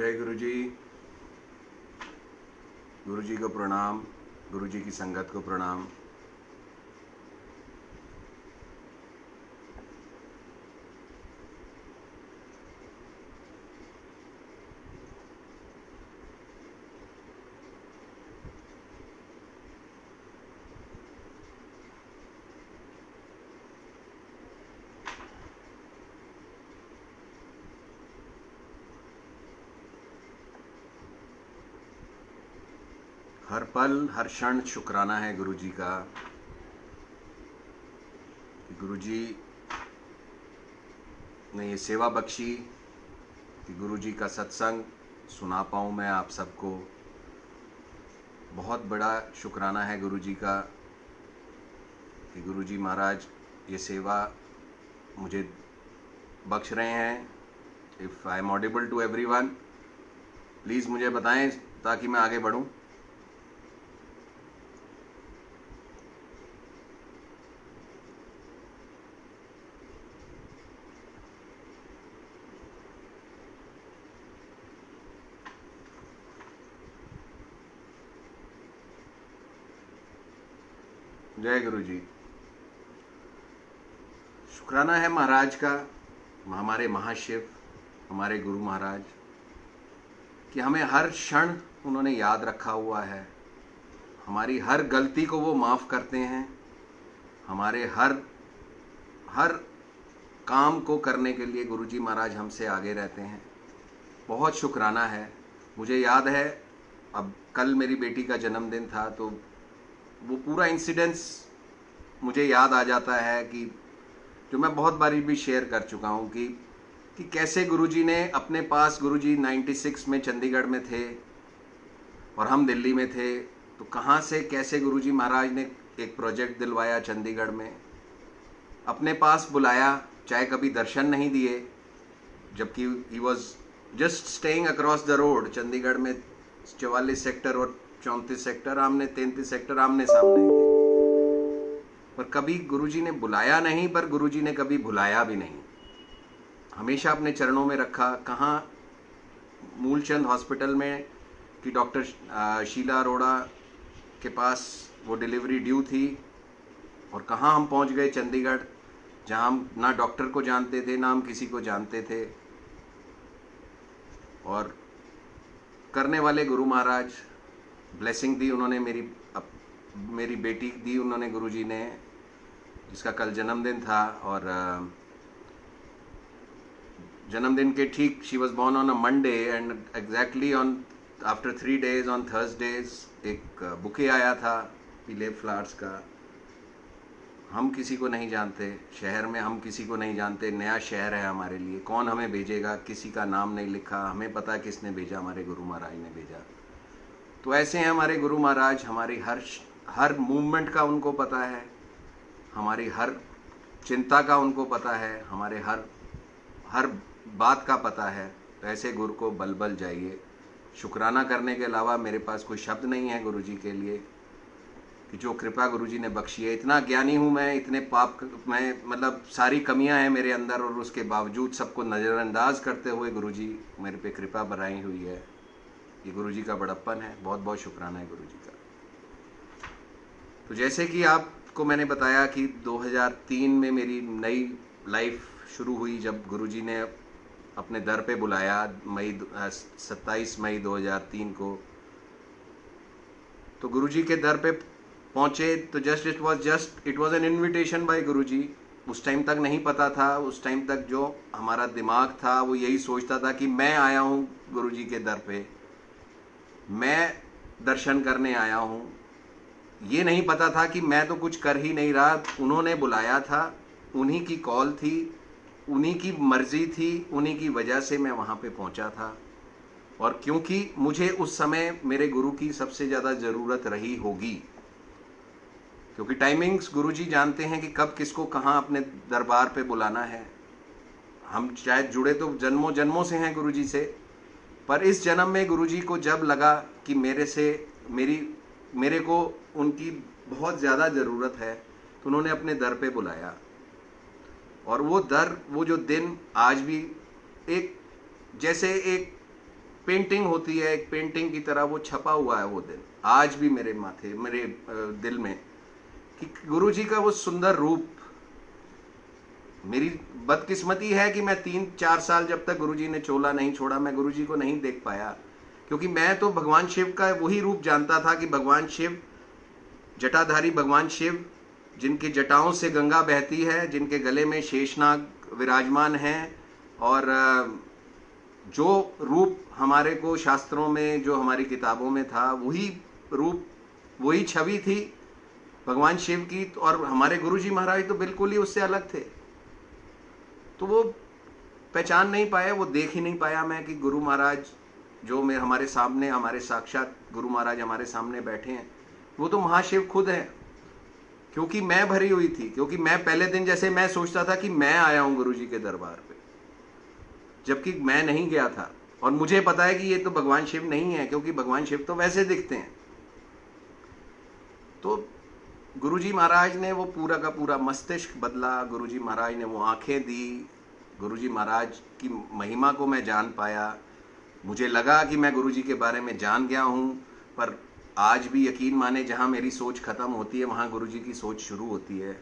जय गुरु जी। गुरु जी को प्रणाम, गुरु जी की संगत को प्रणाम। हर पल हर क्षण शुक्राना है गुरु जी का कि गुरु जी ने ये सेवा बख्शी कि गुरु जी का सत्संग सुना पाऊँ मैं आप सबको। बहुत बड़ा शुक्राना है गुरु जी का कि गुरु जी महाराज ये सेवा मुझे बख्श रहे हैं। If I am audible to everyone, please मुझे बताएं ताकि मैं आगे बढ़ूं। जय गुरु जी। शुक्राना है महाराज का, हमारे महाशिव, हमारे गुरु महाराज, कि हमें हर क्षण उन्होंने याद रखा हुआ है। हमारी हर गलती को वो माफ़ करते हैं। हमारे हर काम को करने के लिए गुरु जी महाराज हमसे आगे रहते हैं। बहुत शुक्राना है। मुझे याद है, अब कल मेरी बेटी का जन्मदिन था, तो वो पूरा इंसिडेंस मुझे याद आ जाता है कि जो मैं बहुत बारी भी शेयर कर चुका हूँ कि कैसे गुरुजी ने अपने पास, गुरुजी 96 में चंडीगढ़ में थे और हम दिल्ली में थे, तो कहाँ से कैसे गुरुजी महाराज ने एक प्रोजेक्ट दिलवाया चंडीगढ़ में, अपने पास बुलाया, चाहे कभी दर्शन नहीं दिए, जबकि he was just staying across the road. Chandigarh में 44 सेक्टर और 34 सेक्टर आमने, 33 सेक्टर आमने सामने थे, पर कभी गुरुजी ने बुलाया नहीं, पर गुरुजी ने कभी भुलाया भी नहीं। हमेशा अपने चरणों में रखा। कहाँ मूलचंद हॉस्पिटल में कि डॉक्टर शीला अरोड़ा के पास वो डिलीवरी ड्यू थी, और कहाँ हम पहुंच गए चंडीगढ़, जहाँ हम ना डॉक्टर को जानते थे, ना हम किसी को जानते थे। और करने वाले गुरु महाराज, ब्लेसिंग दी उन्होंने, मेरी बेटी दी उन्होंने, गुरुजी ने, जिसका कल जन्मदिन था। और जन्मदिन के ठीक, she was born on a Monday and exactly on after 3 days on Thursdays एक बुके आया था पीले फ्लावर्स का। हम किसी को नहीं जानते, शहर में हम किसी को नहीं जानते, नया शहर है हमारे लिए, कौन हमें भेजेगा, किसी का नाम नहीं लिखा, हमें पता है किसने भेजा, हमारे गुरु महाराज ने भेजा। तो ऐसे हैं हमारे गुरु महाराज, हमारी हर मूवमेंट का उनको पता है, हमारी हर चिंता का उनको पता है, हमारे हर बात का पता है। तो ऐसे गुरु को बल बल जाइए। शुक्राना करने के अलावा मेरे पास कोई शब्द नहीं है गुरु जी के लिए, कि जो कृपा गुरु जी ने बख्शी है। इतना ज्ञानी हूँ मैं, इतने पाप में, मतलब सारी कमियां हैं मेरे अंदर, और उसके बावजूद सबको नज़रअंदाज करते हुए गुरु जी मेरे पे कृपा बनाई हुई है। ये गुरु जी का बड़प्पन है। बहुत बहुत शुक्राना है गुरु जी का। तो जैसे कि आपको मैंने बताया कि 2003 में मेरी नई लाइफ शुरू हुई, जब गुरुजी ने अपने दर पे बुलाया 27 मई 2003 को। तो गुरुजी के दर पे पहुंचे तो it was an invitation by Guruji. उस टाइम तक नहीं पता था, उस टाइम तक जो हमारा दिमाग था वो यही सोचता था कि मैं आया हूँ गुरुजी के दर पे, मैं दर्शन करने आया हूँ। ये नहीं पता था कि मैं तो कुछ कर ही नहीं रहा, उन्होंने बुलाया था, उन्हीं की कॉल थी, उन्हीं की मर्जी थी, उन्हीं की वजह से मैं वहाँ पे पहुँचा था। और क्योंकि मुझे उस समय मेरे गुरु की सबसे ज़्यादा ज़रूरत रही होगी, क्योंकि टाइमिंग्स गुरुजी जानते हैं कि कब किसको कहाँ अपने दरबार पे बुलाना है। हम शायद जुड़े तो जन्मों जन्मों से हैं गुरुजी से, पर इस जन्म में गुरुजी को जब लगा कि मेरे को उनकी बहुत ज़्यादा ज़रूरत है, तो उन्होंने अपने दर पे बुलाया। और वो जो दिन आज भी जैसे एक पेंटिंग होती है, एक पेंटिंग की तरह वो छपा हुआ है वो दिन आज भी मेरे माथे, मेरे दिल में, कि गुरुजी का वो सुंदर रूप। मेरी बदकिस्मती है कि मैं 3-4 साल जब तक गुरुजी ने चोला नहीं छोड़ा, मैं गुरुजी को नहीं देख पाया, क्योंकि मैं तो भगवान शिव का वही रूप जानता था कि भगवान शिव, जटाधारी भगवान शिव, जिनकी जटाओं से गंगा बहती है, जिनके गले में शेषनाग विराजमान हैं, और जो रूप हमारे को शास्त्रों में, जो हमारी किताबों में था, वही रूप, वही छवि थी भगवान शिव की। और हमारे गुरुजी महाराज तो बिल्कुल ही उससे अलग थे। तो वो पहचान नहीं पाया, वो देख ही नहीं पाया मैं कि गुरु महाराज जो मेरे हमारे सामने, हमारे साक्षात गुरु महाराज हमारे सामने बैठे हैं, वो तो महाशिव खुद है। क्योंकि मैं भरी हुई थी, क्योंकि मैं पहले दिन जैसे मैं सोचता था कि मैं आया हूं गुरुजी के दरबार पे, जबकि मैं नहीं गया था। और मुझे पता है कि ये तो भगवान शिव नहीं है, क्योंकि भगवान शिव तो वैसे दिखते हैं। तो गुरुजी महाराज ने वो पूरा का पूरा मस्तिष्क बदला, गुरुजी महाराज ने वो आंखें दी, गुरुजी महाराज की महिमा को मैं जान पाया। मुझे लगा कि मैं गुरुजी के बारे में जान गया हूँ, पर आज भी यकीन माने जहाँ मेरी सोच ख़त्म होती है वहाँ गुरुजी की सोच शुरू होती है।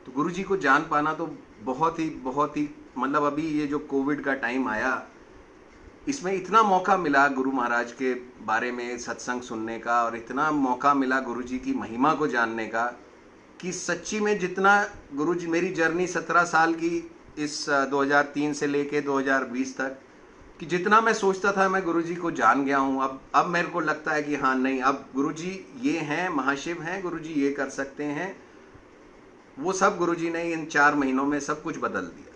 तो गुरुजी को जान पाना तो बहुत ही मतलब अभी ये जो कोविड का टाइम आया, इसमें इतना मौका मिला गुरु महाराज के बारे में सत्संग सुनने का, और इतना मौका मिला गुरुजी की महिमा को जानने का, कि सच्ची में जितना गुरुजी, मेरी जर्नी 17 साल की इस 2003 से लेके 2020 तक, कि जितना मैं सोचता था मैं गुरुजी को जान गया हूँ, अब मेरे को लगता है कि हाँ नहीं, अब गुरुजी ये हैं, महाशिव हैं, गुरुजी ये कर सकते हैं। वो सब गुरुजी ने इन 4 महीनों में सब कुछ बदल दिया।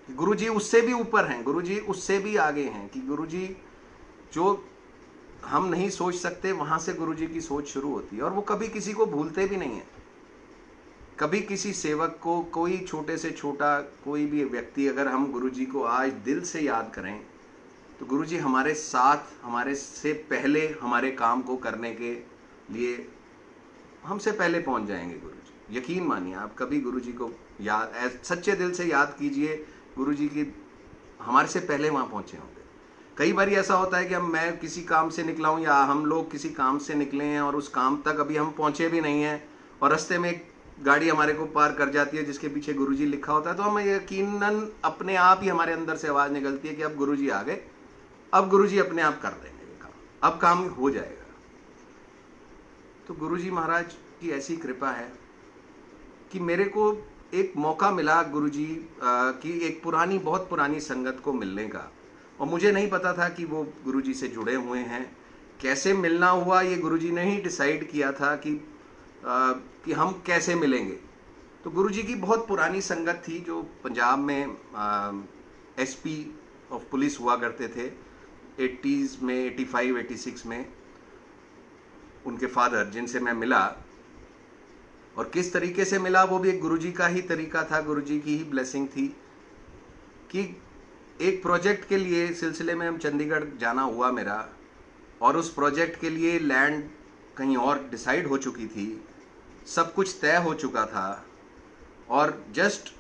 गुरुजी उससे भी ऊपर हैं, गुरुजी उससे भी आगे हैं, कि गुरुजी जो हम नहीं सोच सकते वहां से गुरुजी की सोच शुरू होती है। और वो कभी किसी को भूलते भी नहीं है। कभी किसी सेवक को, कोई छोटे से छोटा कोई भी व्यक्ति, अगर हम गुरुजी को आज दिल से याद करें तो गुरुजी हमारे साथ, हमारे से पहले हमारे काम को करने के लिए हमसे पहले पहुंच जाएंगे गुरुजी। यकीन मानिए, आप कभी गुरुजी को याद, सच्चे दिल से याद कीजिए, गुरुजी की हमारे से पहले वहाँ पहुँचे होंगे। कई बार ऐसा होता है कि मैं किसी काम से निकला हूँ, या हम लोग किसी काम से निकले हैं और उस काम तक अभी हम पहुँचे भी नहीं हैं, और रास्ते में एक गाड़ी हमारे को पार कर जाती है जिसके पीछे गुरुजी लिखा होता है, तो हम यकीनन अपने आप ही हमारे अंदर से आवाज़ निकलती है कि अब गुरुजी आ गए, अब गुरुजी अपने आप कर देंगे ये काम, अब काम हो जाएगा। तो गुरुजी महाराज की ऐसी कृपा है कि मेरे को एक मौका मिला गुरुजी की एक पुरानी, बहुत पुरानी संगत को मिलने का, और मुझे नहीं पता था कि वो गुरुजी से जुड़े हुए हैं। कैसे मिलना हुआ ये गुरुजी ने ही डिसाइड किया था कि हम कैसे मिलेंगे। तो गुरुजी की बहुत पुरानी संगत थी जो पंजाब में एसपी ऑफ पुलिस हुआ करते थे 80s में, 85, 86 में। उनके फादर, जिनसे मैं मिला, और किस तरीके से मिला वो भी एक गुरुजी का ही तरीका था, गुरुजी की ही ब्लेसिंग थी। कि एक प्रोजेक्ट के लिए सिलसिले में हम चंडीगढ़ जाना हुआ मेरा, और उस प्रोजेक्ट के लिए लैंड कहीं और डिसाइड हो चुकी थी, सब कुछ तय हो चुका था, और जस्ट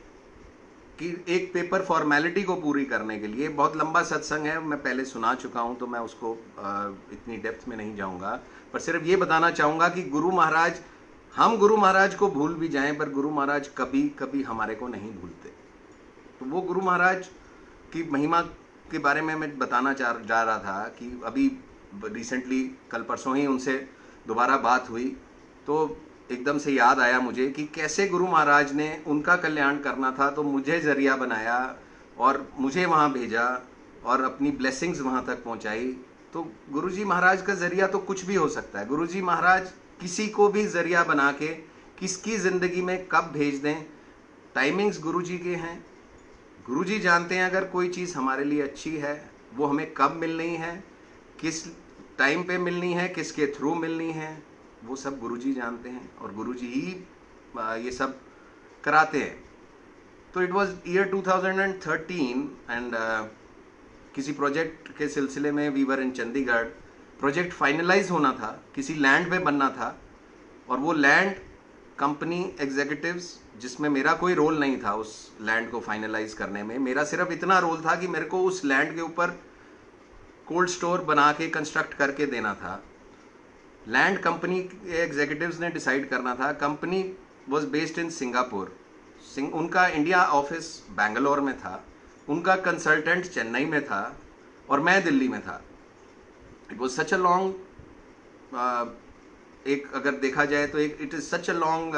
कि एक पेपर फॉर्मेलिटी को पूरी करने के लिए, बहुत लंबा सत्संग है, मैं पहले सुना चुका हूं तो मैं उसको इतनी डेप्थ में नहीं जाऊंगा, पर सिर्फ ये बताना चाहूँगा कि गुरु महाराज, हम गुरु महाराज को भूल भी जाएं पर गुरु महाराज कभी कभी हमारे को नहीं भूलते। तो वो गुरु महाराज की महिमा के बारे में मैं बताना जा रहा था कि अभी रिसेंटली, कल परसों ही उनसे दोबारा बात हुई, तो एकदम से याद आया मुझे कि कैसे गुरु महाराज ने, उनका कल्याण करना था तो मुझे जरिया बनाया और मुझे वहाँ भेजा और अपनी ब्लेसिंग्स वहाँ तक पहुँचाई। तो गुरुजी महाराज का जरिया तो कुछ भी हो सकता है। गुरुजी महाराज किसी को भी जरिया बना के किसकी ज़िंदगी में कब भेज दें, टाइमिंग्स गुरुजी के हैं। गुरुजी जानते हैं अगर कोई चीज़ हमारे लिए अच्छी है, वो हमें कब मिलनी है, किस टाइम पे मिलनी है, किसके थ्रू मिलनी है, वो सब गुरुजी जानते हैं, और गुरुजी ही ये सब कराते हैं। तो इट वाज ईयर 2013 एंड किसी प्रोजेक्ट के सिलसिले में we were in Chandigarh. Project finalise होना था, किसी लैंड पे बनना था, और वो लैंड कंपनी एग्जीक्यूटिव्स, जिसमें मेरा कोई रोल नहीं था उस लैंड को फाइनलाइज करने में, मेरा सिर्फ इतना रोल था कि मेरे को उस लैंड के ऊपर कोल्ड स्टोर बना के कंस्ट्रक्ट करके देना था। लैंड कंपनी के एग्जीक्यूटिव्स ने डिसाइड करना था। Company was based in Singapore, उनका इंडिया ऑफिस बेंगलोर में था, उनका कंसल्टेंट चेन्नई में था और मैं दिल्ली में था। It was such a long, एक अगर देखा जाए तो एक it is such a long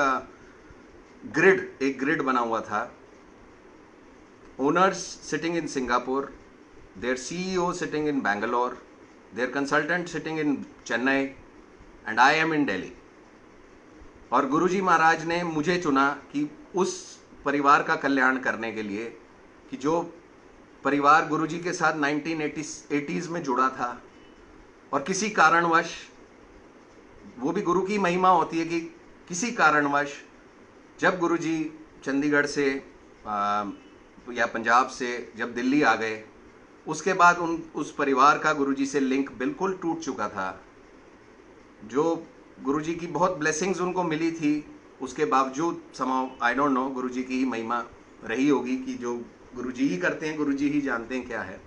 grid, एक ग्रिड बना हुआ था। Owners sitting in Singapore, their CEO sitting in Bangalore, their consultant sitting in Chennai and I am in Delhi. और गुरुजी महाराज ने मुझे चुना कि उस परिवार का कल्याण करने के लिए, कि जो परिवार गुरुजी के साथ 1980s में जुड़ा था और किसी कारणवश, वो भी गुरु की महिमा होती है कि किसी कारणवश जब गुरुजी चंडीगढ़ से या पंजाब से जब दिल्ली आ गए, उसके बाद उस परिवार का गुरुजी से लिंक बिल्कुल टूट चुका था। जो गुरुजी की बहुत ब्लेसिंग्स उनको मिली थी, उसके बावजूद समाउ आई डोंट नो, गुरुजी की ही महिमा रही होगी कि जो गुरुजी ही करते हैं, गुरुजी ही जानते हैं क्या है।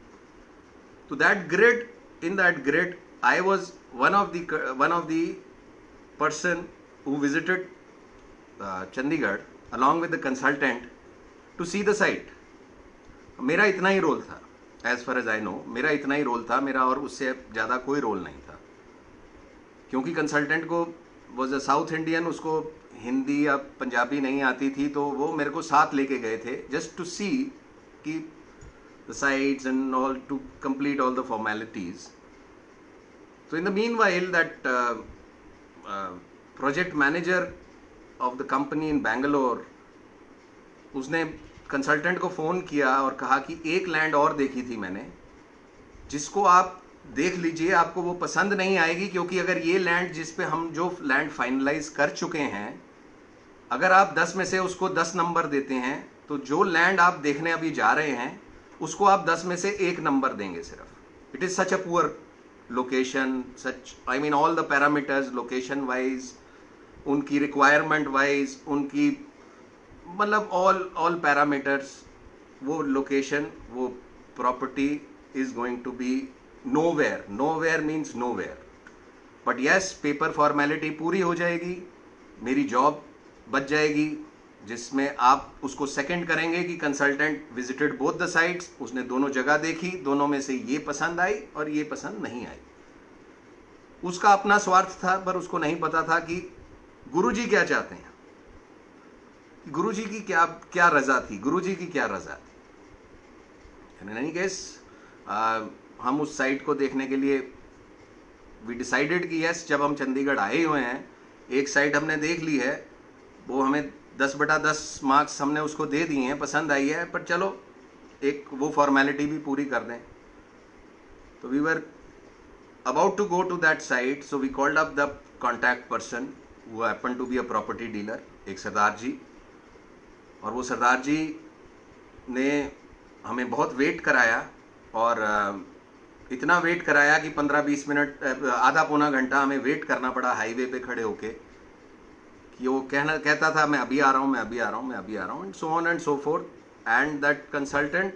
तो that grid, in that grid I was one of the person who visited Chandigarh along with the consultant to see the site. मेरा इतना ही रोल था, as far as I know, मेरा इतना ही रोल था, मेरा और उससे ज़्यादा कोई रोल नहीं था, क्योंकि कंसल्टेंट को वॉज अ साउथ इंडियन, उसको हिंदी या पंजाबी नहीं आती थी, तो वो मेरे को साथ लेके गए थे जस्ट टू सी कि the sites and all, to complete all the formalities. So in the meanwhile that project manager of the company इन बैंगलोर, उसने कंसल्टेंट को फ़ोन किया और कहा कि एक लैंड और देखी थी मैंने, जिसको आप देख लीजिए, आपको वो पसंद नहीं आएगी, क्योंकि अगर ये लैंड, जिस पे हम जो लैंड फाइनलाइज कर चुके हैं, अगर आप 10 में से उसको 10 नंबर देते हैं, तो जो लैंड आप देखने अभी जा रहे हैं उसको आप 10 में से 1 नंबर देंगे सिर्फ। It is such a poor location, such I mean all the parameters, location wise, उनकी रिक्वायरमेंट वाइज, उनकी मतलब ऑल पैरामीटर्स, वो लोकेशन, वो property is going to be nowhere. Nowhere means nowhere, but yes, paper formality पूरी हो जाएगी, मेरी job बच जाएगी, जिसमें आप उसको सेकंड करेंगे कि consultant visited both the sites, उसने दोनों जगह देखी, दोनों में से ये पसंद आई और ये पसंद नहीं आई। उसका अपना स्वार्थ था, पर उसको नहीं पता था कि गुरुजी क्या चाहते हैं, गुरुजी की क्या रजा थी, गुरुजी की क्या रजा थी। इन एनी केस, हम उस साइट को देखने के लिए वी डिसाइडेड कि यस, जब हम चंडीगढ़ आए हुए हैं, एक साइट हमने देख ली है, वो हमें 10/10 मार्क्स हमने उसको दे दिए हैं, पसंद आई है, पर चलो एक वो फॉर्मेलिटी भी पूरी कर दें। तो we were about to go to that site, so we called up the contact person who happen to be a property dealer, एक सरदार जी। और वो सरदार जी ने हमें बहुत वेट कराया, और इतना वेट कराया कि 15-20 मिनट, आधा पौना घंटा हमें वेट करना पड़ा हाईवे पे खड़े होके, कि वो कहता था मैं अभी आ रहा हूँ, मैं अभी आ रहा हूँ, मैं अभी आ रहा हूँ, and so on and so forth. And that consultant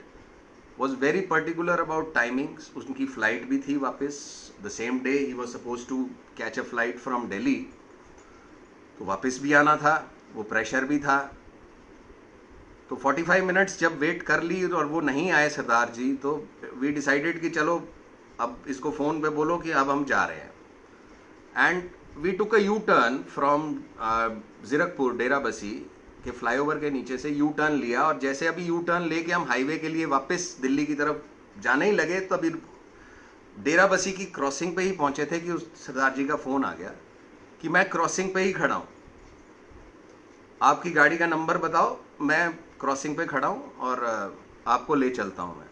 was very particular about timings. उनकी फ़्लाइट भी थी वापस, द सेम डे ही was suppose to catch a flight from Delhi, तो वापस भी आना था, वो प्रेशर भी था। तो 45 मिनट्स जब वेट कर ली और वो नहीं आए सरदार जी, तो वी डिसाइडेड कि चलो अब इसको फ़ोन पे बोलो कि अब हम जा रहे हैं। And we took a U turn from Zirakpur, Derabassi के फ्लाईओवर के नीचे से यू टर्न लिया, और जैसे अभी यू टर्न लेके हम हाईवे के लिए वापस दिल्ली की तरफ जाने ही लगे, तो अभी डेराबसी की क्रॉसिंग पे ही पहुंचे थे कि उस सरदार जी का फ़ोन आ गया कि मैं क्रॉसिंग पे ही खड़ा हूँ, आपकी गाड़ी का नंबर बताओ, मैं क्रॉसिंग पे खड़ा हूँ और आपको ले चलता हूँ मैं।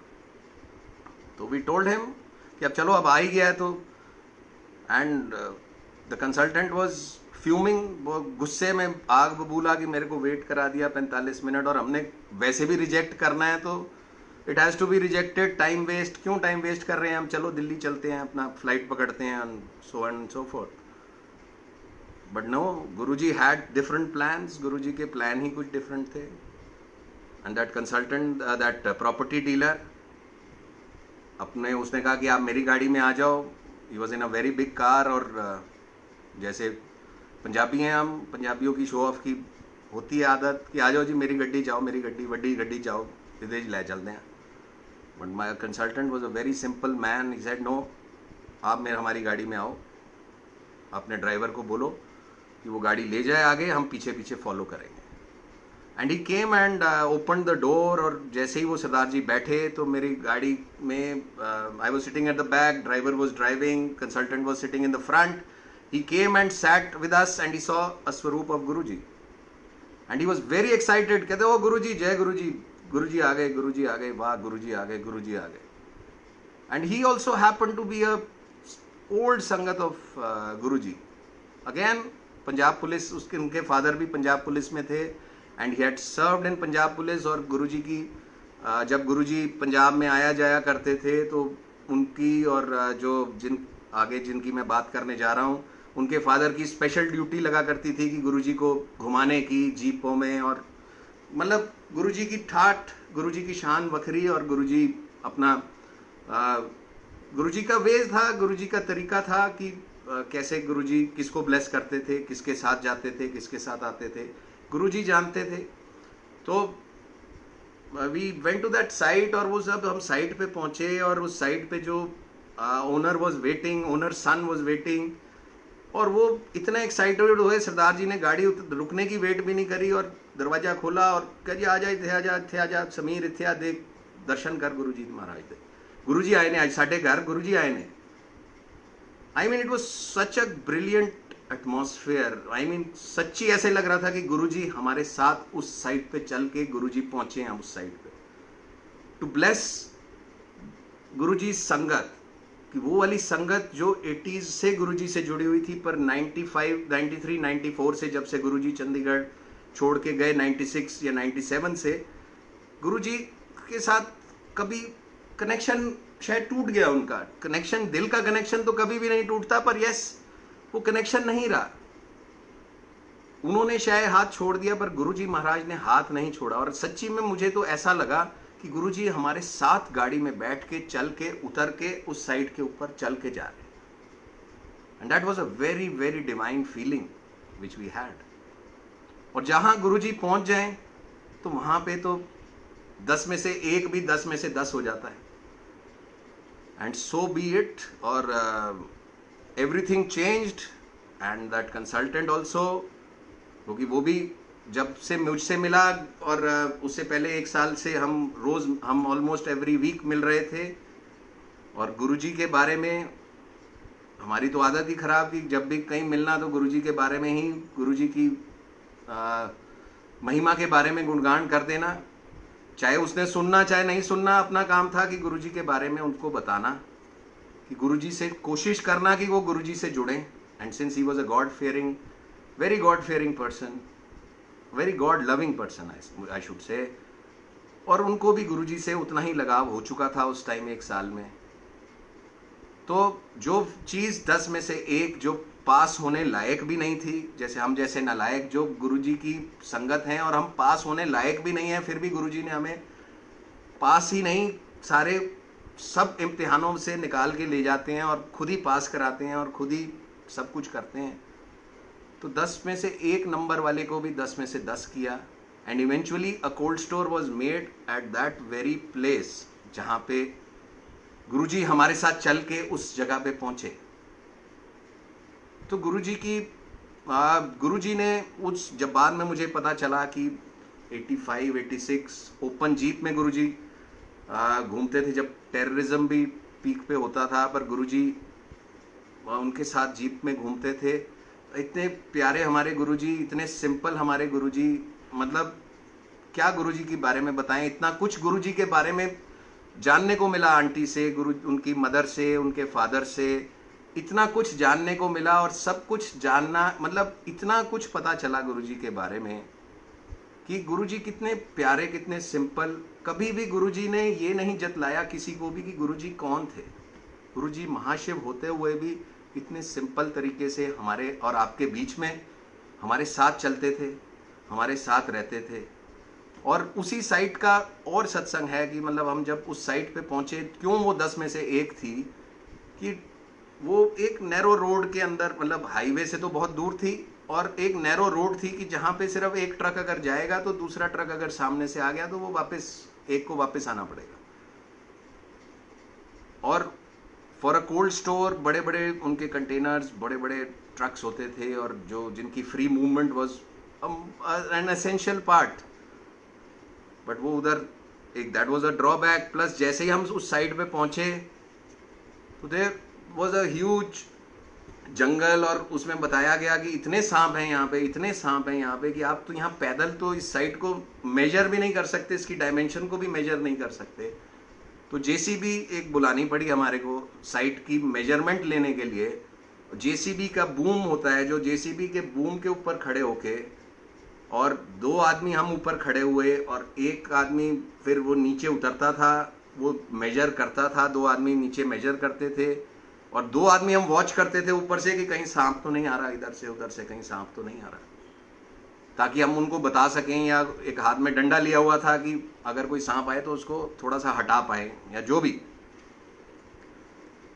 तो वी टोल्ड हिम कि अब चलो, अब आ ही गया है तो। And the consultant was fuming, वो गुस्से में आग बबूला कि मेरे को वेट करा दिया 45 मिनट, और हमने वैसे भी रिजेक्ट करना है, तो it has to be rejected, time waste, क्यों टाइम वेस्ट कर रहे हैं हम, चलो दिल्ली चलते हैं, अपना फ्लाइट पकड़ते हैं, and so forth. But no, Guruji had different plans, Guruji के प्लान ही कुछ डिफरेंट थे। And that consultant, that property dealer अपने उसने कहा कि आप मेरी गाड़ी में आ जाओ। He was in a very big car, और जैसे पंजाबी हैं हम, पंजाबियों की शो ऑफ की होती है आदत कि आ जाओ जी मेरी गड्डी जाओ, मेरी गड्डी वड्डी गड्डी जाओ, सीधे ले चलते हैं। But my consultant was a very simple man. He said no, आप मेरे हमारी गाड़ी में आओ, अपने ड्राइवर को बोलो कि वो गाड़ी ले जाए आगे, हम पीछे पीछे फॉलो करेंगे। And he came and open the door, और जैसे ही वो सरदार जी बैठे तो मेरी गाड़ी में I was sitting at the back, driver was driving, consultant was sitting in the front. He came and sat with us and he saw a स्वरूप of Guruji and he was very excited। कहते ओ गुरुजी, जय गुरुजी, गुरुजी आ गए, गुरुजी आ गए, वाह गुरुजी आ गए, गुरुजी आ गए। And he also happened to be a old संगत of Guruji. Again Punjab police, उसके उनके फादर भी पंजाब पुलिस में थे and he had served in Punjab police. और गुरुजी की जब गुरुजी पंजाब में आया जाया करते थे तो उनकी और जो आगे जिनकी मैं बात करने जा रहा हूँ, उनके फादर की स्पेशल ड्यूटी लगा करती थी कि गुरुजी को घुमाने की जीपों में। और मतलब गुरुजी की ठाठ, गुरुजी की शान वखरी, और गुरुजी अपना गुरुजी का वेज था, गुरुजी का तरीका था कि कैसे गुरुजी किसको ब्लेस करते थे, किसके साथ जाते थे, किसके साथ आते थे, गुरुजी जानते थे। तो we went to that site, और वो सब हम साइट पे पहुंचे, और उस साइट पे जो owner was waiting, owner son was waiting, और वो इतना एक्साइटेड हुए, सरदार जी ने गाड़ी रुकने की वेट भी नहीं करी और दरवाजा खोला और कह जी आ जा, इतने आ जा, इतने आ जा समीर, इतने आ देख, दर्शन कर गुरुजी महाराज दे। गुरुजी आए ने, आज साढ़े घर गुरुजी आए ने। I mean it was such a brilliant atmosphere. I mean सच्ची ऐसे लग रहा था कि गुरुजी हमारे साथ उस साइड पे चल के गुरुजी पहुंचे हैं उस साइड पे टू ब्लेस गुरुजी संगत, कि वो वाली संगत जो 80s से गुरुजी से जुड़ी हुई थी, पर 95, 93, 94 से जब से गुरुजी चंडीगढ़ छोड़ के गए, 96 या 97 से गुरुजी के साथ कभी कनेक्शन शायद टूट गया उनका कनेक्शन। दिल का कनेक्शन तो कभी भी नहीं टूटता, पर यस वो कनेक्शन नहीं रहा। उन्होंने शायद हाथ छोड़ दिया, पर गुरुजी महाराज ने हाथ नहीं छोड़ा। और सच्ची में मुझे तो ऐसा लगा कि गुरुजी हमारे साथ गाड़ी में बैठ के, चल के, उतर के उस साइड के ऊपर चल के जा रहे। And that was a very very divine feeling which we had. और जहां गुरुजी पहुंच जाएं तो वहां पे तो 10 में से 1 भी 10 में से 10 हो जाता है। And so be it. और everything changed and that consultant also, क्योंकि वो भी जब से मुझसे मिला, और उससे पहले 1 साल से हम ऑलमोस्ट एवरी वीक मिल रहे थे। और गुरुजी के बारे में हमारी तो आदत ही खराब कि जब भी कहीं मिलना तो गुरुजी के बारे में ही, गुरुजी की महिमा के बारे में गुणगान कर देना। चाहे उसने सुनना चाहे नहीं सुनना, अपना काम था कि गुरुजी के बारे में उनको बताना, कि गुरुजी से कोशिश करना कि वो गुरुजी से जुड़ें। And since he was a god fearing, very god fearing person, very god loving person I should say, और उनको भी गुरुजी से उतना ही लगाव हो चुका था उस टाइम 1 साल में। तो जो चीज़ 10 में से 1 जो पास होने लायक भी नहीं थी, जैसे हम जैसे नालायक जो गुरुजी की संगत हैं और हम पास होने लायक भी नहीं हैं, फिर भी गुरुजी ने हमें पास ही नहीं, सारे सब इम्तिहानों से निकाल के ले जाते हैं और खुद ही पास कराते हैं और खुद ही सब कुछ करते हैं। तो 10 में से 1 नंबर वाले को भी 10 में से 10 किया। And eventually a cold store was made at that very place जहाँ पे गुरुजी हमारे साथ चल के उस जगह पे पहुँचे। तो गुरुजी ने उस, जब बाद में मुझे पता चला कि 85, 86 ओपन जीप में गुरुजी घूमते थे, जब टेररिज्म भी पीक पे होता था, पर गुरुजी उनके साथ जीप में घूमते थे। इतने प्यारे हमारे गुरुजी, इतने सिंपल हमारे गुरुजी, मतलब क्या गुरुजी के बारे में बताएं। इतना कुछ गुरुजी के बारे में जानने को मिला, आंटी से, उनकी मदर से, उनके फादर से, इतना कुछ जानने को मिला। और सब कुछ जानना, मतलब इतना कुछ पता चला गुरुजी के बारे में कि गुरुजी कितने प्यारे, कितने सिंपल। कभी भी गुरुजी ने ये नहीं जतलाया किसी को भी कि गुरुजी कौन थे। गुरुजी महाशिव होते हुए भी इतने सिंपल तरीके से हमारे और आपके बीच में हमारे साथ चलते थे, हमारे साथ रहते थे। और उसी साइट का और सत्संग है कि मतलब हम जब उस साइट पे पहुंचे, क्यों वो 10 में से एक थी, कि वो एक नैरो रोड के अंदर, मतलब हाईवे से तो बहुत दूर थी, और एक नैरो रोड थी कि जहाँ पे सिर्फ एक ट्रक अगर जाएगा तो दूसरा ट्रक अगर सामने से आ गया तो वो वापस, एक को वापस आना पड़ेगा। और फॉर अ कोल्ड स्टोर बड़े बड़े उनके कंटेनर्स, बड़े बड़े ट्रक्स होते थे, और जो जिनकी free movement was an essential part, but वो उधर एक that was a drawback. Plus जैसे ही हम उस साइड पे पहुंचे तो देयर वाज अ ह्यूज जंगल, और उसमें बताया गया कि इतने सांप हैं यहाँ पे, इतने सांप हैं यहाँ पे कि आप तो यहाँ पैदल तो इस साइट को मेजर भी नहीं कर सकते, इसकी डायमेंशन को भी मेजर नहीं कर सकते। तो जेसीबी एक बुलानी पड़ी हमारे को साइट की मेजरमेंट लेने के लिए। जेसीबी का बूम होता है, जो जेसीबी के बूम के ऊपर खड़े होके, और 2 आदमी हम ऊपर खड़े हुए और एक आदमी फिर वो नीचे उतरता था, वो मेजर करता था, 2 आदमी नीचे मेजर करते थे, और 2 आदमी हम वॉच करते थे ऊपर से कि कहीं सांप तो नहीं आ रहा, इधर से उधर से कहीं सांप तो नहीं आ रहा, ताकि हम उनको बता सकें, या एक हाथ में डंडा लिया हुआ था कि अगर कोई सांप आए तो उसको थोड़ा सा हटा पाए या जो भी।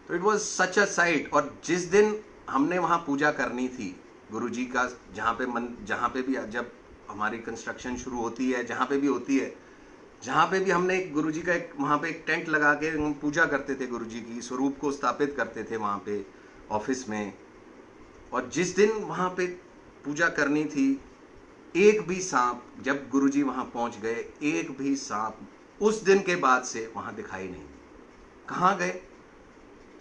तो it was such a site. और जिस दिन हमने वहाँ पूजा करनी थी गुरुजी का, जहाँ पे भी जब हमारी कंस्ट्रक्शन शुरू होती है, जहाँ पे भी होती है, जहाँ पे भी हमने एक गुरुजी का एक वहाँ पे एक टेंट लगा के हम पूजा करते थे, गुरुजी की स्वरूप को स्थापित करते थे वहाँ पे ऑफिस में। और जिस दिन वहाँ पे पूजा करनी थी, एक भी सांप, जब गुरुजी वहाँ पहुँच गए, एक भी सांप उस दिन के बाद से वहाँ दिखाई नहीं। कहाँ गए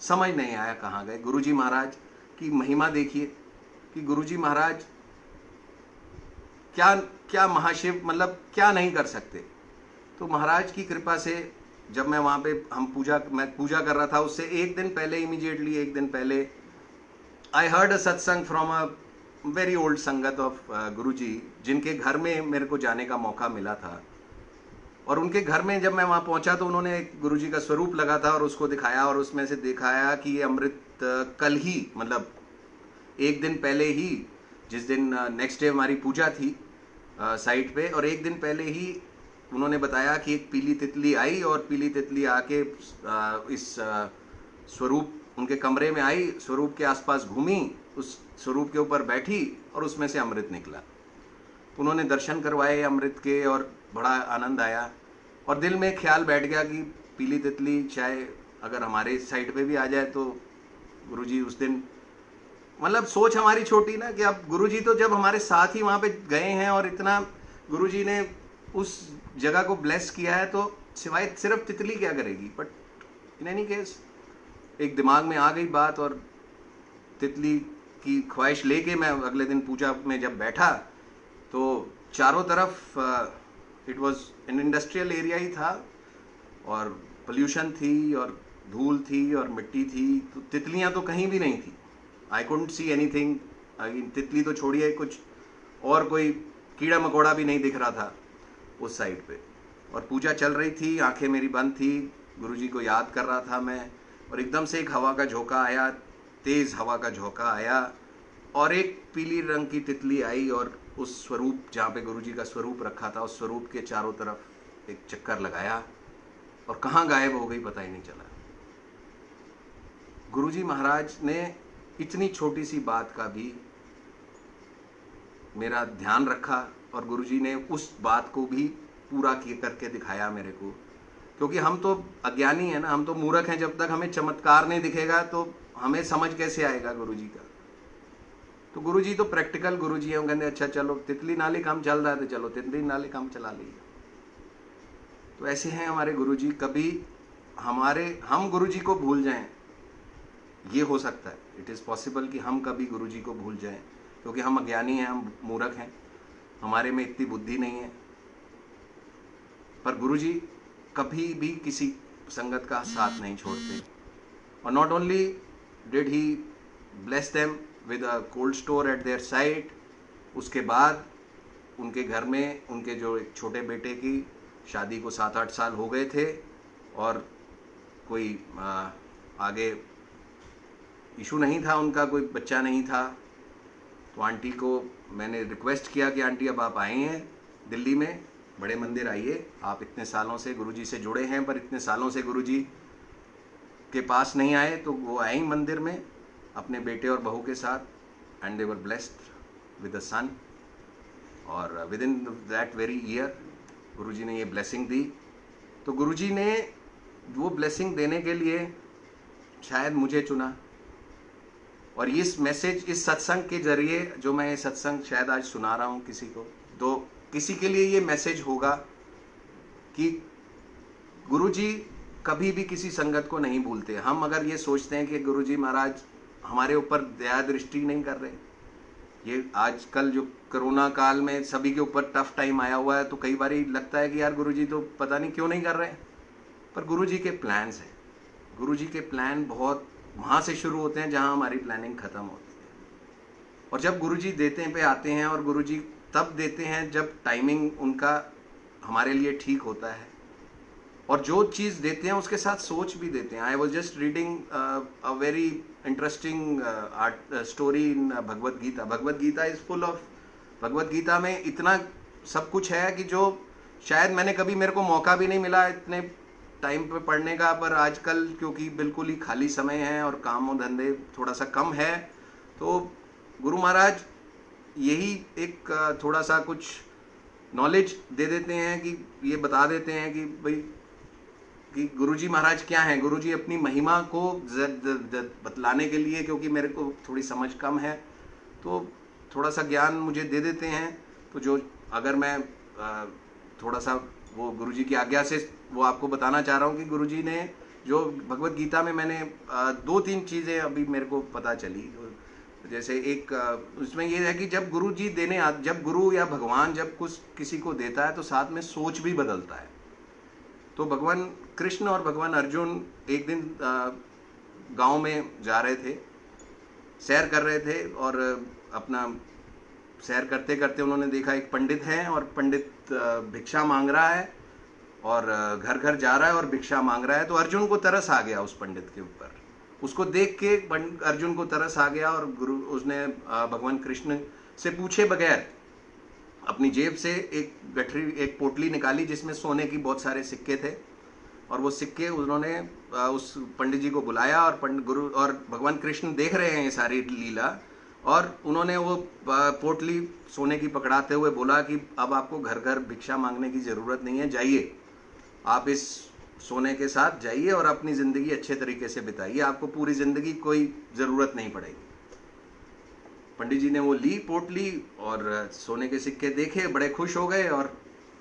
समझ नहीं आया, कहाँ गए। गुरुजी महाराज की महिमा देखिए कि गुरुजी महाराज क्या क्या महाशिव, मतलब क्या नहीं कर सकते। तो महाराज की कृपा से जब मैं वहाँ पे मैं पूजा कर रहा था, उससे एक दिन पहले, इमीडिएटली एक दिन पहले, आई हर्ड अ सत्संग फ्रॉम अ वेरी ओल्ड संगत ऑफ गुरुजी, जिनके घर में मेरे को जाने का मौका मिला था। और उनके घर में जब मैं वहाँ पहुँचा तो उन्होंने एक गुरुजी का स्वरूप लगा था और उसको दिखाया, और उसमें से दिखाया कि ये अमृत कल ही, मतलब एक दिन पहले ही, जिस दिन नेक्स्ट डे हमारी पूजा थी साइट पे, और एक दिन पहले ही उन्होंने बताया कि एक पीली तितली आई, और पीली तितली आके इस स्वरूप उनके कमरे में आई, स्वरूप के आसपास घूमी, उस स्वरूप के ऊपर बैठी, और उसमें से अमृत निकला। उन्होंने दर्शन करवाए अमृत के, और बड़ा आनंद आया, और दिल में ख्याल बैठ गया कि पीली तितली चाहे अगर हमारे साइड पे भी आ जाए तो गुरुजी उस दिन, मतलब सोच हमारी छोटी ना, कि अब गुरुजी तो जब हमारे साथ ही वहाँ पे गए हैं और इतना गुरुजी ने उस जगह को ब्लेस किया है, तो सिवाय सिर्फ तितली क्या करेगी। बट इन एनी केस एक दिमाग में आ गई बात, और तितली की ख्वाहिश लेके मैं अगले दिन पूजा में जब बैठा तो चारों तरफ it was an industrial area ही था, और पोल्यूशन थी, और धूल थी, और मिट्टी थी, तो तितलियां तो कहीं भी नहीं थी। I couldn't see anything. तितली तो छोड़िए, कुछ और कोई कीड़ा मकोड़ा भी नहीं दिख रहा था उस साइड पे। और पूजा चल रही थी, आंखें मेरी बंद थी, गुरुजी को याद कर रहा था मैं, और एकदम से एक हवा का झोंका आया, तेज़ हवा का झोंका आया, और एक पीली रंग की तितली आई, और उस स्वरूप जहाँ पे गुरुजी का स्वरूप रखा था, उस स्वरूप के चारों तरफ एक चक्कर लगाया, और कहाँ गायब हो गई पता ही नहीं चला। गुरुजी महाराज ने इतनी छोटी सी बात का भी मेरा ध्यान रखा, और गुरुजी ने उस बात को भी पूरा करके दिखाया मेरे को, क्योंकि हम तो अज्ञानी है ना, हम तो मूर्ख हैं। जब तक हमें चमत्कार नहीं दिखेगा तो हमें समझ कैसे आएगा गुरुजी का। तो गुरुजी तो प्रैक्टिकल गुरुजी है, वो कहते अच्छा चलो तितली नाले काम चल रहा है तो चलो तितली नाले काम चला लीजिए। तो ऐसे हैं हमारे गुरुजी। कभी हम गुरुजी को भूल जाएं, ये हो सकता है, इट इज़ पॉसिबल कि हम कभी गुरुजी को भूल जाएं, क्योंकि हम अज्ञानी हैं, हम मूर्ख हैं, हमारे में इतनी बुद्धि नहीं है। पर गुरुजी कभी भी किसी संगत का साथ नहीं छोड़ते। और not only did he bless them with a cold store at there site, उसके बाद उनके घर में उनके जो एक छोटे बेटे की शादी को 7-8 साल हो गए थे, और कोई आगे इशू नहीं था, उनका कोई बच्चा नहीं था। तो आंटी को मैंने रिक्वेस्ट किया कि आंटी अब आप आए हैं दिल्ली में, बड़े मंदिर आइए। आप इतने सालों से गुरुजी से जुड़े हैं, पर इतने सालों से गुरुजी के पास नहीं आए, तो वो आए ही मंदिर में अपने बेटे और बहू के साथ, and they were blessed with a son. और within that very year Guruji ने ये ब्लेसिंग दी। तो गुरुजी ने वो ब्लेसिंग देने के लिए शायद मुझे चुना, और इस मैसेज, इस सत्संग के जरिए जो मैं ये सत्संग शायद आज सुना रहा हूँ किसी को, तो किसी के लिए ये मैसेज होगा कि गुरुजी कभी भी किसी संगत को नहीं भूलते। हम अगर ये सोचते हैं कि गुरुजी महाराज हमारे ऊपर दया दृष्टि नहीं कर रहे, ये आजकल जो कोरोना काल में सभी के ऊपर टफ टाइम आया हुआ है, तो कई बार लगता है कि यार गुरुजी तो पता नहीं क्यों नहीं कर रहे हैं। पर गुरुजी के प्लान्स हैं। गुरुजी के प्लान बहुत वहाँ से शुरू होते हैं जहाँ हमारी प्लानिंग ख़त्म होती है। और जब गुरुजी देते पे आते हैं, और गुरुजी तब देते हैं जब टाइमिंग उनका हमारे लिए ठीक होता है, और जो चीज़ देते हैं उसके साथ सोच भी देते हैं। I was just reading a very interesting story in Bhagavad Gita. Bhagavad Gita is full of, Bhagavad Gita में इतना सब कुछ है कि जो शायद मेरे को मौका भी नहीं मिला इतने टाइम पे पढ़ने का। पर आजकल क्योंकि बिल्कुल ही खाली समय है और काम और धंधे थोड़ा सा कम है, तो गुरु महाराज यही एक थोड़ा सा कुछ नॉलेज दे देते हैं, कि ये बता देते हैं कि भाई कि गुरुजी महाराज क्या हैं। गुरुजी अपनी महिमा को बतलाने के लिए, क्योंकि मेरे को थोड़ी समझ कम है, तो थोड़ा सा ज्ञान मुझे दे देते हैं। तो जो अगर मैं थोड़ा सा वो गुरुजी की आज्ञा से वो आपको बताना चाह रहा हूँ कि गुरुजी ने जो भगवत गीता में मैंने 2-3 चीज़ें अभी मेरे को पता चली। जैसे एक उसमें ये है कि जब गुरुजी जब गुरु या भगवान जब कुछ किसी को देता है तो साथ में सोच भी बदलता है। तो भगवान कृष्ण और भगवान अर्जुन एक दिन गांव में जा रहे थे, सैर कर रहे थे, और अपना सैर करते करते उन्होंने देखा एक पंडित है, और पंडित भिक्षा मांग रहा है, और घर घर जा रहा है और भिक्षा मांग रहा है। तो अर्जुन को तरस आ गया उस पंडित के ऊपर। उसको देख के अर्जुन को तरस आ गया, और उसने भगवान कृष्ण से पूछे बगैर अपनी जेब से एक पोटली निकाली जिसमें सोने की बहुत सारे सिक्के थे, और वो सिक्के उन्होंने उस पंडित जी को बुलाया, और गुरु और भगवान कृष्ण देख रहे हैं ये सारी लीला, और उन्होंने वो पोटली सोने की पकड़ाते हुए बोला कि अब आपको घर घर भिक्षा मांगने की ज़रूरत नहीं है, जाइए आप इस सोने के साथ जाइए और अपनी ज़िंदगी अच्छे तरीके से बिताइए, आपको पूरी ज़िंदगी कोई ज़रूरत नहीं पड़ेगी। पंडित जी ने वो ली पोटली और सोने के सिक्के देखे, बड़े खुश हो गए, और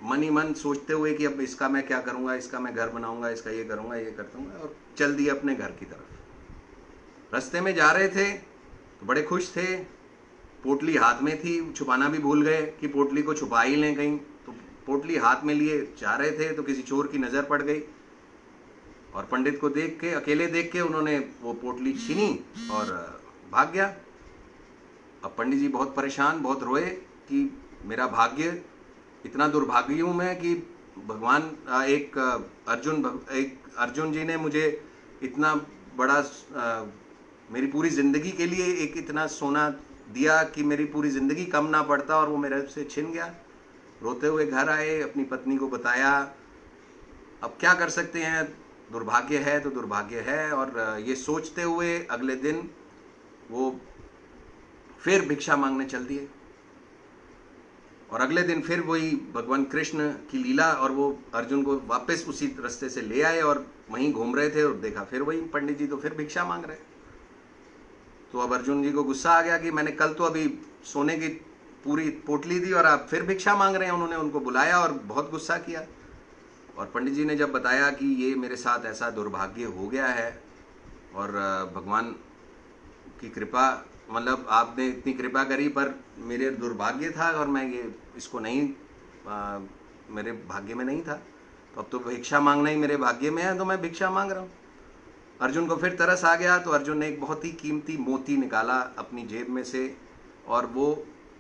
मन ही मन सोचते हुए कि अब इसका मैं क्या करूँगा, इसका मैं घर बनाऊँगा, इसका ये करूँगा, ये कर दूँगा, और चल दिए अपने घर की तरफ। रास्ते में जा रहे थे तो बड़े खुश थे, पोटली हाथ में थी, छुपाना भी भूल गए कि पोटली को छुपा ही लें कहीं। तो पोटली हाथ में लिए जा रहे थे तो किसी चोर की नज़र पड़ गई, और पंडित को देख के, अकेले देख के उन्होंने वो पोटली छीनी और भाग गया। अब पंडित जी बहुत परेशान, बहुत रोए कि मेरा भाग्य, इतना दुर्भाग्य हूँ मैं कि भगवान एक अर्जुन जी ने मुझे इतना बड़ा मेरी पूरी ज़िंदगी के लिए एक इतना सोना दिया कि मेरी पूरी ज़िंदगी कम ना पड़ता, और वो मेरे से छिन गया। रोते हुए घर आए, अपनी पत्नी को बताया। अब क्या कर सकते हैं, दुर्भाग्य है तो दुर्भाग्य है। और ये सोचते हुए अगले दिन वो फिर भिक्षा मांगने चल दिए, और अगले दिन फिर वही भगवान कृष्ण की लीला, और वो अर्जुन को वापस उसी रास्ते से ले आए, और वहीं घूम रहे थे और देखा फिर वही पंडित जी तो फिर भिक्षा मांग रहे। तो अब अर्जुन जी को गुस्सा आ गया कि मैंने कल तो अभी सोने की पूरी पोटली दी और आप फिर भिक्षा मांग रहे हैं। उन्होंने उनको बुलाया और बहुत गुस्सा किया, और पंडित जी ने जब बताया कि ये मेरे साथ ऐसा दुर्भाग्य हो गया है, और भगवान की कृपा, मतलब आपने इतनी कृपा करी, पर मेरे दुर्भाग्य था और मैं ये इसको नहीं मेरे भाग्य में नहीं था, तो अब तो भिक्षा मांगना ही मेरे भाग्य में है, तो मैं भिक्षा मांग रहा हूँ। अर्जुन को फिर तरस आ गया, तो अर्जुन ने एक बहुत ही कीमती मोती निकाला अपनी जेब में से, और वो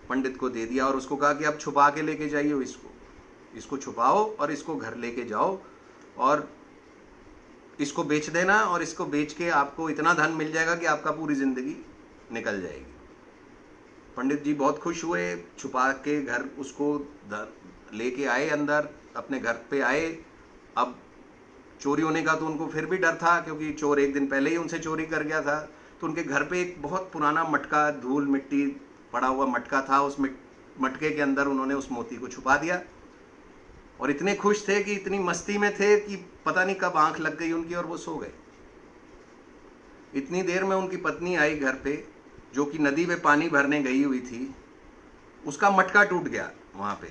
पंडित को दे दिया, और उसको कहा कि अब छुपा के लेके जाइए, इसको छुपाओ और इसको घर लेके जाओ, और इसको बेच देना, और इसको बेच के आपको इतना धन मिल जाएगा कि आपका पूरी ज़िंदगी निकल जाएगी। पंडित जी बहुत खुश हुए, छुपा के घर उसको लेके आए अंदर, अपने घर पे आए। अब चोरी होने का तो उनको फिर भी डर था, क्योंकि चोर एक दिन पहले ही उनसे चोरी कर गया था। तो उनके घर पे एक बहुत पुराना मटका, धूल मिट्टी पड़ा हुआ मटका था। उस मटके के अंदर उन्होंने उस मोती को छुपा दिया, और इतने खुश थे कि इतनी मस्ती में थे कि पता नहीं कब आंख लग गई उनकी और वो सो गए। इतनी देर में उनकी पत्नी आई घर पे, जो कि नदी में पानी भरने गई हुई थी। उसका मटका टूट गया वहां पे।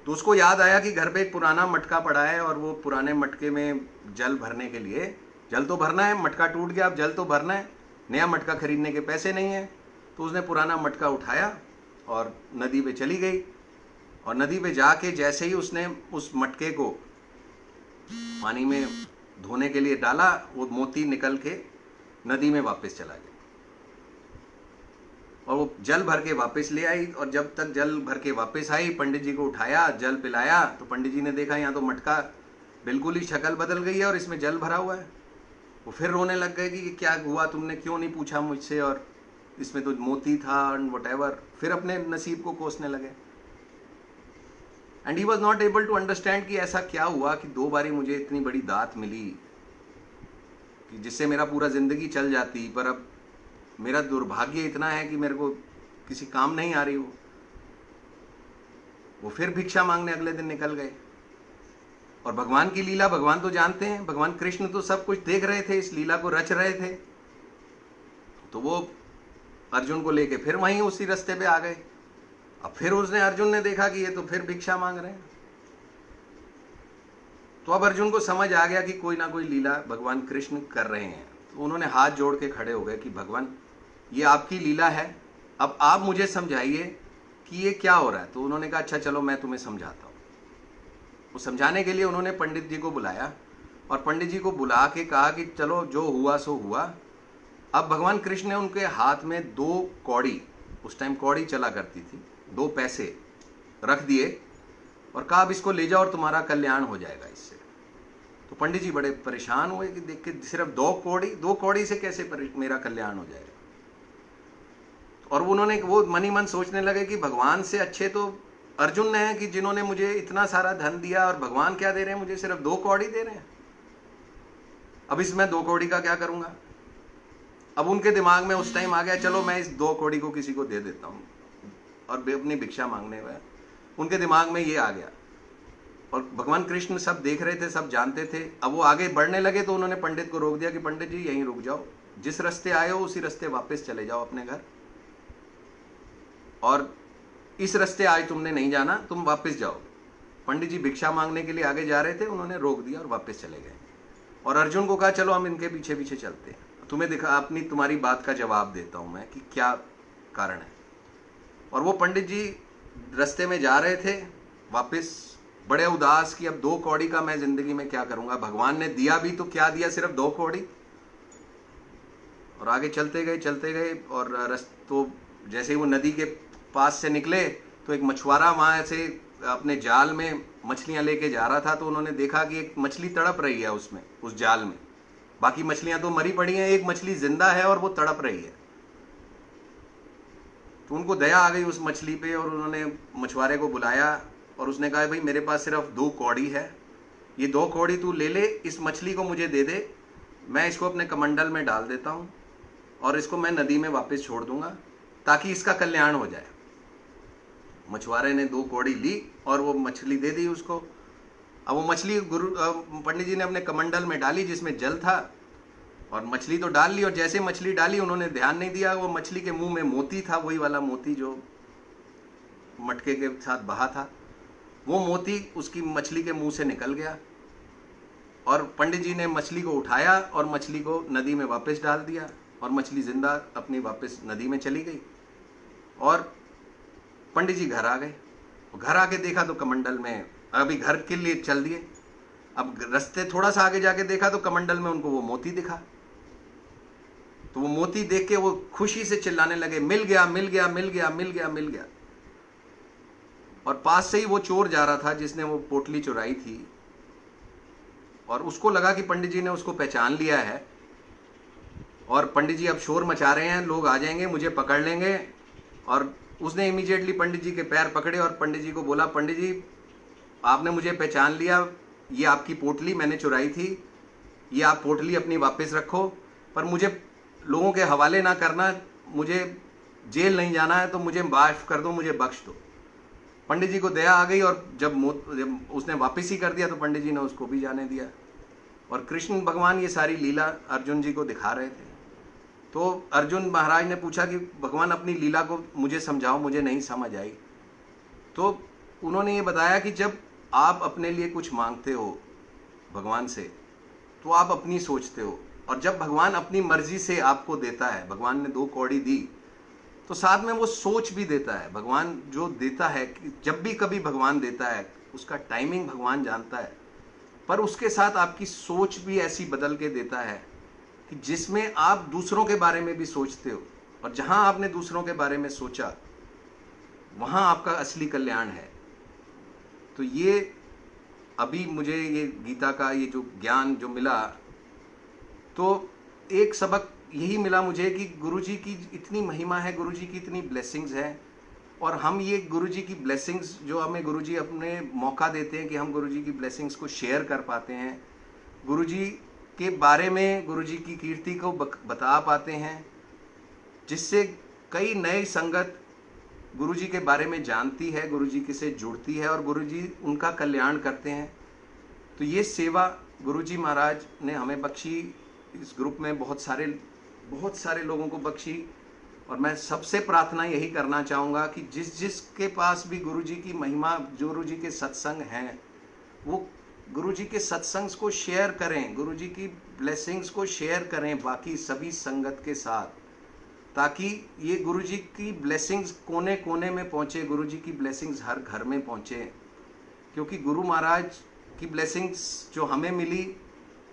तो उसको याद आया कि घर पे एक पुराना मटका पड़ा है, और वो पुराने मटके में जल भरने के लिए, जल तो भरना है, मटका टूट गया, अब जल तो भरना है, नया मटका खरीदने के पैसे नहीं है। तो उसने पुराना मटका उठाया और नदी पे चली गई, और नदी पे जाके जैसे ही उसने उस मटके को पानी में धोने के लिए डाला, वो मोती निकल के नदी में वापस चला गया, और वो जल भर के वापस ले आई। और जब तक जल भर के वापस आई, पंडित जी को उठाया, जल पिलाया, तो पंडित जी ने देखा यहाँ तो मटका बिल्कुल ही शक्ल बदल गई है और इसमें जल भरा हुआ है। वो फिर रोने लग गए कि क्या हुआ, तुमने क्यों नहीं पूछा मुझसे, और इसमें तो मोती था एंड वटएवर। फिर अपने नसीब को कोसने लगे। And he was not able to understand कि ऐसा क्या हुआ कि 2 बारी मुझे इतनी बड़ी दात मिली कि जिससे मेरा पूरा जिंदगी चल जाती, पर अब मेरा दुर्भाग्य इतना है कि मेरे को किसी काम नहीं आ रही वो फिर भिक्षा मांगने अगले दिन निकल गए। और भगवान की लीला भगवान तो जानते हैं, भगवान कृष्ण तो सब कुछ देख रहे थे, इस लीला को रच रहे थे। तो वो अर्जुन को लेके फिर वहीं उसी रास्ते पे आ गए। अब फिर उसने, अर्जुन ने देखा कि ये तो फिर भिक्षा मांग रहे हैं। तो अब अर्जुन को समझ आ गया कि कोई ना कोई लीला भगवान कृष्ण कर रहे हैं। तो उन्होंने हाथ जोड़ के खड़े हो गए कि भगवान, ये आपकी लीला है, अब आप मुझे समझाइए कि ये क्या हो रहा है। तो उन्होंने कहा अच्छा चलो मैं तुम्हें समझाता हूँ। वो समझाने के लिए उन्होंने पंडित जी को बुलाया, और पंडित जी को बुला के कहा कि चलो जो हुआ सो हुआ। अब भगवान कृष्ण ने उनके हाथ में 2 कौड़ी, उस टाइम कौड़ी चला करती थी, 2 पैसे रख दिए और कहा अब इसको ले जाओ और तुम्हारा कल्याण हो जाएगा इससे। तो पंडित जी बड़े परेशान हुए कि देख के सिर्फ 2 कौड़ी से कैसे मेरा कल्याण हो जाएगा। और उन्होंने वो मनी मन सोचने लगे कि भगवान से अच्छे तो अर्जुन ने हैं कि जिन्होंने मुझे इतना सारा धन दिया, और भगवान क्या दे रहे हैं मुझे, सिर्फ 2 कौड़ी दे रहे हैं। अब इसमें 2 कौड़ी का क्या करूंगा। अब उनके दिमाग में उस टाइम आ गया चलो मैं इस 2 कौड़ी को किसी को दे देता हूं, और अपनी भिक्षा मांगने में उनके दिमाग में ये आ गया। और भगवान कृष्ण सब देख रहे थे, सब जानते थे। अब वो आगे बढ़ने लगे तो उन्होंने पंडित को रोक दिया कि पंडित जी यहीं रुक जाओ, जिस रास्ते आए हो उसी रास्ते वापस चले जाओ अपने घर, और इस रास्ते आज तुमने नहीं जाना, तुम वापस जाओ। पंडित जी भिक्षा मांगने के लिए आगे जा रहे थे, उन्होंने रोक दिया और वापस चले गए। और अर्जुन को कहा चलो हम इनके पीछे पीछे चलते हैं, तुम्हें दिखा तुम्हारी बात का जवाब देता हूं मैं कि क्या कारण है। और वो पंडित जी रास्ते में जा रहे थे वापस, बड़े उदास कि अब 2 कौड़ी का मैं जिंदगी में क्या करूंगा, भगवान ने दिया भी तो क्या दिया, सिर्फ 2 कौड़ी। और आगे चलते गए और तो जैसे ही वो नदी के पास से निकले तो एक मछुआरा वहां से अपने जाल में मछलियां लेके जा रहा था। तो उन्होंने देखा कि एक मछली तड़प रही है उसमें, उस जाल में, बाकी मछलियां तो मरी पड़ी हैं, एक मछली जिंदा है और वो तड़प रही है। तो उनको दया आ गई उस मछली पे, और उन्होंने मछुआरे को बुलाया और उसने कहा भाई मेरे पास सिर्फ 2 कौड़ी है, ये 2 कौड़ी तू ले ले, इस मछली को मुझे दे दे, मैं इसको अपने कमंडल में डाल देता हूं और इसको मैं नदी में वापस छोड़ दूंगा ताकि इसका कल्याण हो जाए। मछुआरे ने 2 कौड़ी ली और वो मछली दे दी उसको। अब वो मछली पंडित जी ने अपने कमंडल में डाली जिसमें जल था, और मछली तो डाल ली, और जैसे मछली डाली उन्होंने ध्यान नहीं दिया, वो मछली के मुंह में मोती था, वही वाला मोती जो मटके के साथ बहा था। वो मोती उसकी मछली के मुंह से निकल गया, और पंडित जी ने मछली को उठाया और मछली को नदी में वापस डाल दिया, और मछली जिंदा अपनी वापस नदी में चली गई। और पंडित जी घर आ गए। घर आके देखा तो कमंडल में, अभी घर के लिए चल दिए, अब रास्ते थोड़ा सा आगे जाके देखा तो कमंडल में उनको वो मोती दिखा। तो वो मोती देख के वो खुशी से चिल्लाने लगे, मिल गया मिल गया मिल गया मिल गया मिल गया। और पास से ही वो चोर जा रहा था जिसने वो पोटली चुराई थी, और उसको लगा कि पंडित जी ने उसको पहचान लिया है, और पंडित जी अब शोर मचा रहे हैं, लोग आ जाएंगे मुझे पकड़ लेंगे और उसने इमीडिएटली पंडित जी के पैर पकड़े और पंडित जी को बोला, पंडित जी आपने मुझे पहचान लिया, ये आपकी पोटली मैंने चुराई थी, ये आप पोटली अपनी वापस रखो, पर मुझे लोगों के हवाले ना करना, मुझे जेल नहीं जाना है, तो मुझे माफ़ कर दो, मुझे बख्श दो। पंडित जी को दया आ गई और जब उसने वापस ही कर दिया तो पंडित जी ने उसको भी जाने दिया। और कृष्ण भगवान ये सारी लीला अर्जुन जी को दिखा रहे थे। तो अर्जुन महाराज ने पूछा कि भगवान अपनी लीला को मुझे समझाओ, मुझे नहीं समझ आई। तो उन्होंने ये बताया कि जब आप अपने लिए कुछ मांगते हो भगवान से तो आप अपनी सोचते हो, और जब भगवान अपनी मर्जी से आपको देता है, भगवान ने 2 कौड़ी दी तो साथ में वो सोच भी देता है। भगवान जो देता है, जब भी कभी भगवान देता है उसका टाइमिंग भगवान जानता है, पर उसके साथ आपकी सोच भी ऐसी बदल के देता है कि जिसमें आप दूसरों के बारे में भी सोचते हो, और जहां आपने दूसरों के बारे में सोचा वहां आपका असली कल्याण है। तो ये अभी मुझे ये गीता का ये जो ज्ञान जो मिला, तो एक सबक यही मिला मुझे कि गुरुजी की इतनी महिमा है, गुरुजी की इतनी ब्लेसिंग्स है, और हम ये गुरुजी की ब्लेसिंग्स जो हमें गुरुजी अपने मौका देते हैं कि हम गुरुजी की ब्लेसिंग्स को शेयर कर पाते हैं, गुरुजी के बारे में गुरुजी की कीर्ति को बता पाते हैं, जिससे कई नई संगत गुरुजी के बारे में जानती है, गुरुजी के से जुड़ती है और गुरुजी उनका कल्याण करते हैं। तो ये सेवा गुरुजी महाराज ने हमें बख्शी, इस ग्रुप में बहुत सारे लोगों को बख्शी। और मैं सबसे प्रार्थना यही करना चाहूँगा कि जिस के पास भी गुरुजी की महिमा, गुरुजी के सत्संग हैं, वो गुरुजी के सत्संग को शेयर करें, गुरुजी की ब्लेसिंग्स को शेयर करें बाकी सभी संगत के साथ, ताकि ये गुरुजी की ब्लेसिंग्स कोने कोने में पहुँचे, गुरुजी की ब्लेसिंग्स हर घर में पहुँचे। क्योंकि गुरु महाराज की ब्लेसिंग्स जो हमें मिली,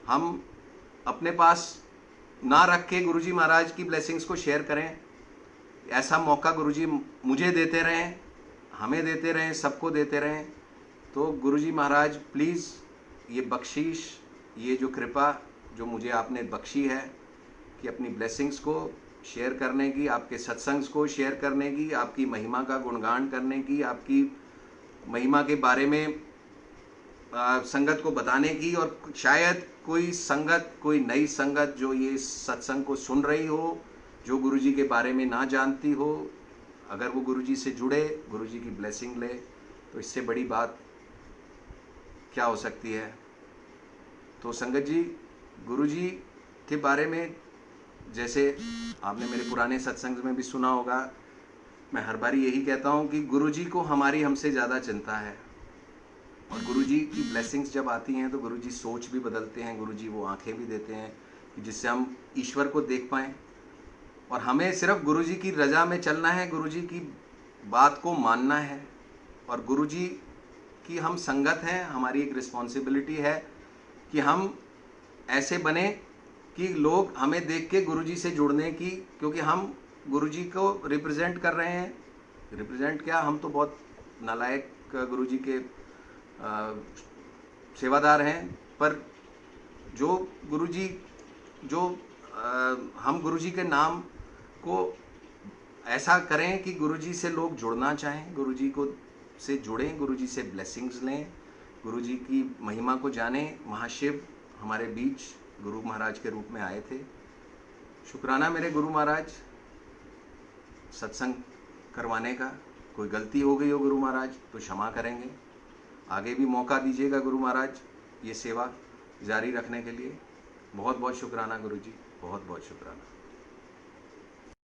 हम अपने पास ना रख के गुरुजी महाराज की ब्लेसिंग्स को शेयर करें। ऐसा मौका गुरुजी मुझे देते रहें, हमें देते रहें, सबको देते रहें। तो गुरुजी महाराज प्लीज़ ये बख्शीश, ये जो कृपा जो मुझे आपने बख्शी है कि अपनी ब्लेसिंग्स को शेयर करने की, आपके सत्संग्स को शेयर करने की, आपकी महिमा का गुणगान करने की, आपकी महिमा के बारे में संगत को बताने की, और शायद कोई संगत, कोई नई संगत जो ये सत्संग को सुन रही हो, जो गुरुजी के बारे में ना जानती हो, अगर वो गुरुजी से जुड़े, गुरुजी की ब्लेसिंग ले, तो इससे बड़ी बात क्या हो सकती है। तो संगत जी, गुरुजी के बारे में जैसे आपने मेरे पुराने सत्संग में भी सुना होगा, मैं हर बारी यही कहता हूँ कि गुरुजी को हमारी हमसे ज़्यादा चिंता है। और गुरुजी की ब्लेसिंग्स जब आती हैं तो गुरुजी सोच भी बदलते हैं, गुरुजी वो आंखें भी देते हैं कि जिससे हम ईश्वर को देख पाएँ। और हमें सिर्फ गुरुजी की रज़ा में चलना है, गुरुजी की बात को मानना है, और गुरुजी की हम संगत हैं, हमारी एक रिस्पॉन्सिबिलिटी है कि हम ऐसे बने कि लोग हमें देख के गुरुजी से जुड़ने की, क्योंकि हम गुरुजी को रिप्रेजेंट कर रहे हैं। रिप्रेजेंट क्या, हम तो बहुत नालायक गुरुजी के सेवादार हैं, पर जो गुरुजी हम गुरुजी के नाम को ऐसा करें कि गुरुजी से लोग जुड़ना चाहें, गुरुजी को से जुड़ें, गुरुजी से ब्लेसिंग्स लें, गुरुजी की महिमा को जानें। महाशिव हमारे बीच गुरु महाराज के रूप में आए थे। शुक्राना मेरे गुरु महाराज, सत्संग करवाने का। कोई गलती हो गई हो गुरु महाराज तो क्षमा करेंगे, आगे भी मौका दीजिएगा गुरु महाराज ये सेवा जारी रखने के लिए। बहुत बहुत शुक्राना गुरुजी, बहुत बहुत शुक्राना।